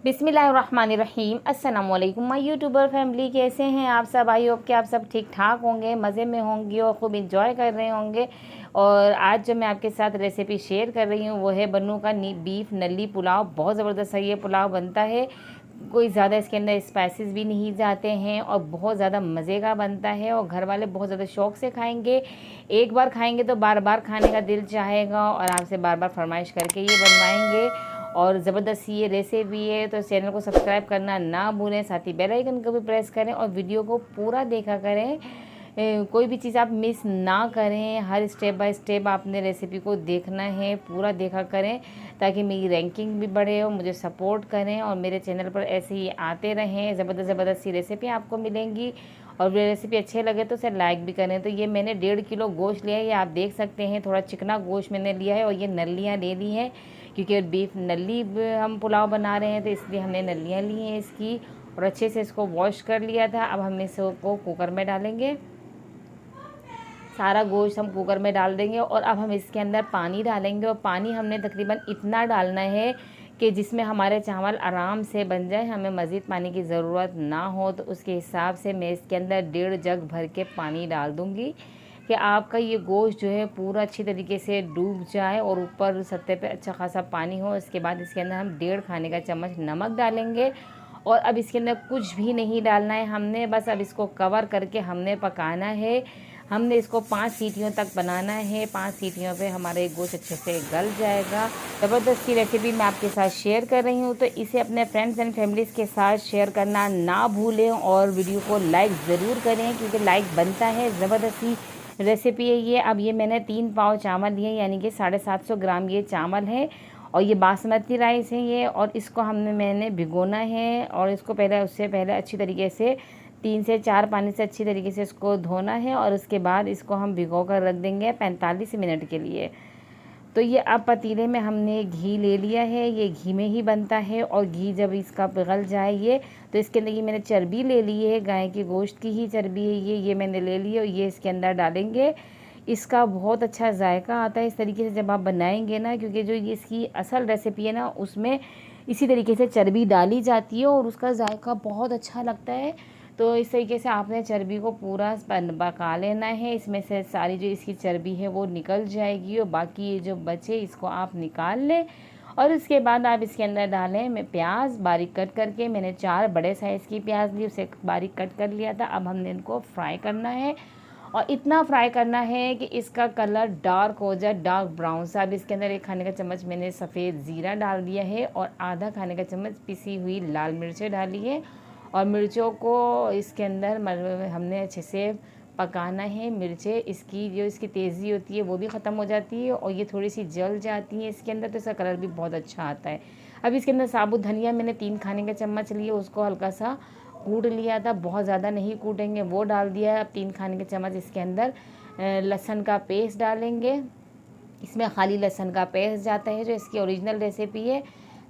बिस्मिल्लाहिर्रहमानिर्रहीम। अस्सलाम वालेकुम माय यूट्यूबर फैमिली, कैसे हैं आप सब? आई होप कि आप सब ठीक ठाक होंगे, मज़े में होंगे और ख़ूब इंजॉय कर रहे होंगे। और आज जो मैं आपके साथ रेसिपी शेयर कर रही हूँ वो है बन्नू का बीफ नली पुलाव। बहुत ज़बरदस्त ये पुलाव बनता है, कोई ज़्यादा इसके अंदर स्पाइसेस भी नहीं जाते हैं और बहुत ज़्यादा मज़े का बनता है और घर वाले बहुत ज़्यादा शौक़ से खाएंगे। एक बार खाएंगे तो बार बार खाने का दिल चाहेगा और आपसे बार बार फरमाइश करके ये बनवाएंगे। और ज़बरदस्त ये रेसिपी है, तो चैनल को सब्सक्राइब करना ना भूलें, साथ ही बेल आइकन को भी प्रेस करें और वीडियो को पूरा देखा करें। कोई भी चीज़ आप मिस ना करें, हर स्टेप बाय स्टेप आपने रेसिपी को देखना है, पूरा देखा करें ताकि मेरी रैंकिंग भी बढ़े और मुझे सपोर्ट करें और मेरे चैनल पर ऐसे ही आते रहें। ज़बरदस्त सी रेसिपी आपको मिलेंगी और रेसिपी अच्छे लगे तो उसे लाइक भी करें। तो ये मैंने 1.5 किलो गोश्त लिया है, ये आप देख सकते हैं, थोड़ा चिकना गोश्त मैंने लिया है और ये नलियाँ ले ली हैं क्योंकि बीफ नली हम पुलाव बना रहे हैं तो इसलिए हमने नलियाँ ली हैं इसकी। और अच्छे से इसको वॉश कर लिया था। अब हम इसको कुकर में डालेंगे, सारा गोश्त हम कुकर में डाल देंगे और अब हम इसके अंदर पानी डालेंगे। और पानी हमने तकरीबन इतना डालना है कि जिसमें हमारे चावल आराम से बन जाए, हमें मज़ीद पानी की ज़रूरत ना हो। तो उसके हिसाब से मैं इसके अंदर 1.5 जग भर के पानी डाल दूँगी कि आपका ये गोश्त जो है पूरा अच्छी तरीके से डूब जाए और ऊपर सतह पे अच्छा खासा पानी हो। इसके बाद इसके अंदर हम 1.5 खाने का चम्मच नमक डालेंगे और अब इसके अंदर कुछ भी नहीं डालना है हमने, बस अब इसको कवर करके हमने पकाना है। हमने इसको 5 सीटियों तक बनाना है। 5 सीटियों पे हमारे गोश्त अच्छे से गल जाएगा। ज़बरदस्त सी रेसिपी मैं आपके साथ शेयर कर रही हूँ, तो इसे अपने फ्रेंड्स एंड फैमिलीज़ के साथ शेयर करना ना भूलें और वीडियो को लाइक ज़रूर करें क्योंकि लाइक बनता है। ज़बरदस्त सी रेसिपी है ये। अब ये मैंने 3 पाव चावल लिए, यानी कि 750 ग्राम ये चावल है और ये बासमती राइस है ये। और इसको मैंने भिगोना है और इसको उससे पहले अच्छी तरीके से 3 से 4 पानी से अच्छी तरीके से इसको धोना है और उसके बाद इसको हम भिगो कर रख देंगे 45 मिनट के लिए। तो ये अब पतीले में हमने घी ले लिया है, ये घी में ही बनता है और घी जब इसका पिघल जाए ये, तो इसके अंदर ये मैंने चर्बी ले ली है, गाय के गोश्त की ही चर्बी है ये मैंने ले ली है और ये इसके अंदर डालेंगे। इसका बहुत अच्छा जायका आता है इस तरीके से जब आप बनाएंगे ना, क्योंकि जो ये इसकी असल रेसिपी है ना उसमें इसी तरीके से चर्बी डाली जाती है और उसका जायका बहुत अच्छा लगता है। तो इस तरीके से आपने चर्बी को पूरा पका लेना है, इसमें से सारी जो इसकी चर्बी है वो निकल जाएगी और बाकी ये जो बचे इसको आप निकाल लें। और इसके बाद आप इसके अंदर डालें मैं प्याज बारीक कट करके, मैंने 4 बड़े साइज़ की प्याज ली, उसे बारीक कट कर लिया था। अब हमने इनको फ्राई करना है और इतना फ्राई करना है कि इसका कलर डार्क हो जाए, डार्क ब्राउन सा। अब इसके अंदर 1 खाने का चम्मच मैंने सफ़ेद ज़ीरा डाल दिया है और आधा खाने का चम्मच पिसी हुई लाल मिर्चें डाली है और मिर्चों को इसके अंदर हमने अच्छे से पकाना है। मिर्चें इसकी जो इसकी तेज़ी होती है वो भी ख़त्म हो जाती है और ये थोड़ी सी जल जाती है इसके अंदर, तो इसका कलर भी बहुत अच्छा आता है। अब इसके अंदर साबुत धनिया मैंने 3 खाने का चम्मच लिए, उसको हल्का सा कूट लिया था, बहुत ज़्यादा नहीं कूटेंगे, वो डाल दिया है। अब 3 खाने के चम्मच इसके अंदर लहसुन का पेस्ट डालेंगे। इसमें खाली लहसुन का पेस्ट जाता है जो इसकी ओरिजिनल रेसिपी है,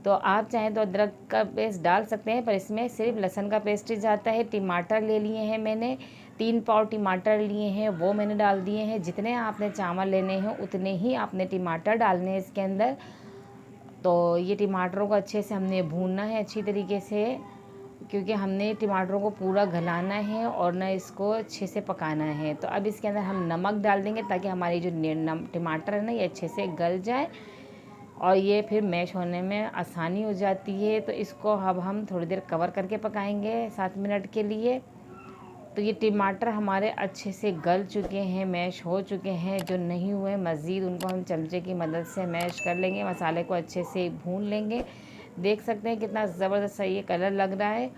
तो आप चाहें तो अदरक का पेस्ट डाल सकते हैं पर इसमें सिर्फ लहसुन का पेस्ट ही जाता है। टमाटर ले लिए हैं मैंने, 3 पाव टमाटर लिए हैं, वो मैंने डाल दिए हैं। जितने आपने चावल लेने हैं उतने ही आपने टमाटर डालने हैं इसके अंदर। तो ये टमाटरों को अच्छे से हमने भूनना है अच्छी तरीके से, क्योंकि हमने टमाटरों को पूरा गलाना है और ना इसको अच्छे से पकाना है। तो अब इसके अंदर हम नमक डाल देंगे ताकि हमारी जो टमाटर है ना ये अच्छे से गल जाए और ये फिर मैश होने में आसानी हो जाती है। तो इसको अब हम थोड़ी देर कवर करके पकाएंगे 7 मिनट के लिए। तो ये टमाटर हमारे अच्छे से गल चुके हैं, मैश हो चुके हैं। जो नहीं हुए मज़ीद उनको हम चमचे की मदद से मैश कर लेंगे, मसाले को अच्छे से भून लेंगे। देख सकते हैं कितना ज़बरदस्त सा ये कलर लग रहा है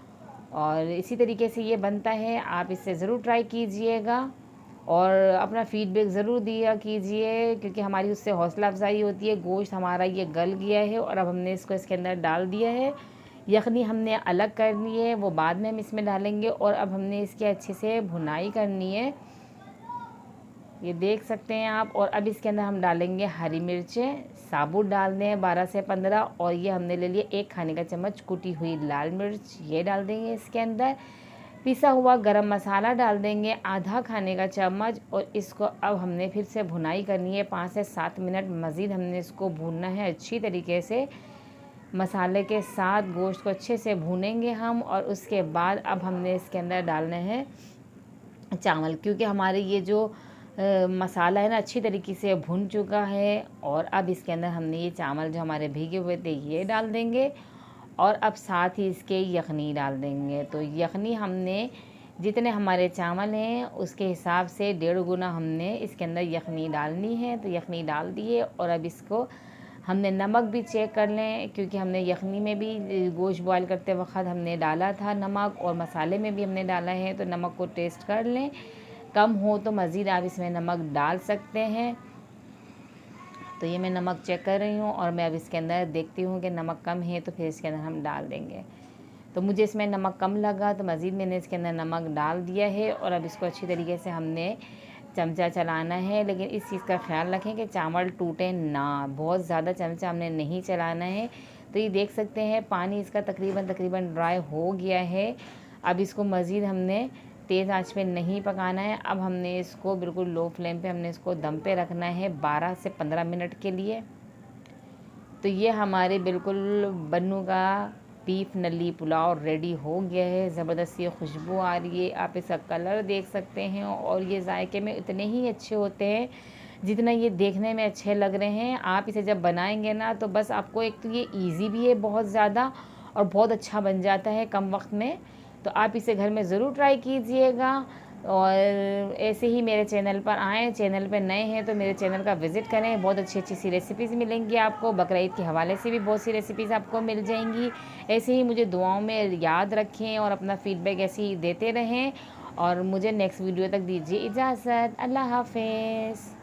और इसी तरीके से ये बनता है। आप इसे ज़रूर ट्राई कीजिएगा और अपना फ़ीडबैक ज़रूर दिया कीजिए क्योंकि हमारी उससे हौसला अफजाई होती है। गोश्त हमारा ये गल गया है और अब हमने इसको इसके अंदर डाल दिया है। यखनी हमने अलग करनी है, वो बाद में हम इसमें डालेंगे और अब हमने इसकी अच्छे से भुनाई करनी है, ये देख सकते हैं आप। और अब इसके अंदर हम डालेंगे हरी मिर्चें, साबुत डाल दें 12 से 15 और ये हमने ले लिया 1 खाने का चम्मच कुटी हुई लाल मिर्च, ये डाल देंगे इसके अंदर। पिसा हुआ गरम मसाला डाल देंगे आधा खाने का चम्मच और इसको अब हमने फिर से भुनाई करनी है 5 से 7 मिनट मज़ीद हमने इसको भूनना है अच्छी तरीके से। मसाले के साथ गोश्त को अच्छे से भूनेंगे हम। और उसके बाद अब हमने इसके अंदर डालने हैं चावल, क्योंकि हमारे ये जो मसाला है ना अच्छी तरीके से भुन चुका है। और अब इसके अंदर हमने ये चावल जो हमारे भीगे हुए थे ये डाल देंगे, और अब साथ ही इसके यखनी डाल देंगे। तो यखनी हमने जितने हमारे चावल हैं उसके हिसाब से 1.5 गुना हमने इसके अंदर यखनी डालनी है। तो यखनी डाल दिए, और अब इसको हमने नमक भी चेक कर लें, क्योंकि हमने यखनी में भी गोश्त बॉयल करते वक्त हमने डाला था नमक, और मसाले में भी हमने डाला है। तो नमक को टेस्ट कर लें, कम हो तो मज़ीद आप इसमें नमक डाल सकते हैं। तो ये मैं नमक चेक कर रही हूँ, और मैं अब इसके अंदर देखती हूँ कि नमक कम है तो फिर इसके अंदर हम डाल देंगे। तो मुझे इसमें नमक कम लगा तो मज़ीद मैंने इसके अंदर नमक डाल दिया है। और अब इसको अच्छी तरीके से हमने चमचा चलाना है, लेकिन इस चीज़ का ख्याल रखें कि चावल टूटे ना, बहुत ज़्यादा चमचा हमने नहीं चलाना है। तो ये देख सकते हैं पानी इसका तकरीबन ड्राई हो गया है। अब इसको मज़ीद हमने तेज़ आंच पे नहीं पकाना है। अब हमने इसको बिल्कुल लो फ्लेम पे हमने इसको दम पे रखना है 12 से 15 मिनट के लिए। तो ये हमारे बिल्कुल बन्नू का बीफ नली पुलाव रेडी हो गया है। ज़बरदस्त ये खुशबू आ रही है, आप इसका कलर देख सकते हैं, और ये जायके में इतने ही अच्छे होते हैं जितना ये देखने में अच्छे लग रहे हैं। आप इसे जब बनाएंगे ना तो बस आपको, एक तो ये इजी भी है बहुत ज़्यादा, और बहुत अच्छा बन जाता है कम वक्त में। तो आप इसे घर में ज़रूर ट्राई कीजिएगा। और ऐसे ही मेरे चैनल पर आएँ, चैनल पर नए हैं तो मेरे चैनल का विज़िट करें, बहुत अच्छी सी रेसिपीज़ मिलेंगी आपको। बकरा ईद के हवाले से भी बहुत सी रेसिपीज़ आपको मिल जाएंगी। ऐसे ही मुझे दुआओं में याद रखें, और अपना फ़ीडबैक ऐसे ही देते रहें। और मुझे नेक्स्ट वीडियो तक दीजिए इजाज़त। अल्लाह हाफ़िज़।